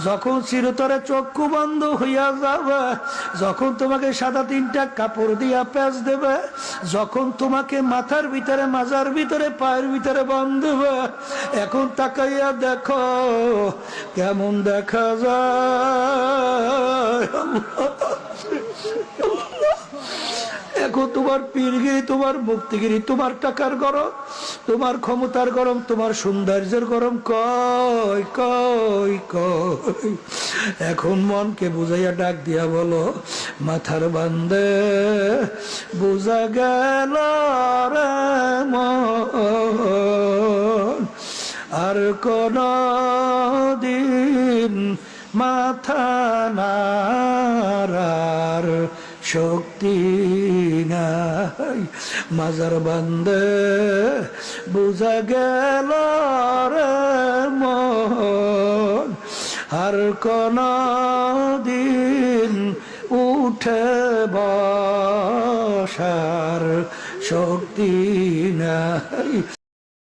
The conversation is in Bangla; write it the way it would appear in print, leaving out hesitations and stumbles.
যখন চিরতরে চক্ষু বন্ধ হইয়া যাবে, যখন তোমাকে সাদা 3টা কাপড় দিয়া প্যাঁচ দেবে, যখন তোমাকে মাথার ভিতরে, মাজার ভিতরে, পায়ের ভিতরে বাঁধবে, এখন তাকাইয়া দেখো কেমন দেখা যায়। এখন তোমার পীরগিরি, তোমার মুক্তিগিরি, তোমার টাকার গরম, তোমার ক্ষমতার গরম, তোমার সৌন্দর্যের গরম কই কই কই। এখন মনকে বুঝাইয়া ডাক দিয়া বলো, মাথার বান্দে বুঝা গেল রে মন, আর কোন দিন মাথা নাড়ার শক্তি নাই। মাজার বান্দে বুঝা গেল রে মন, আর কোন দিন উঠে বসার শক্তি নাই।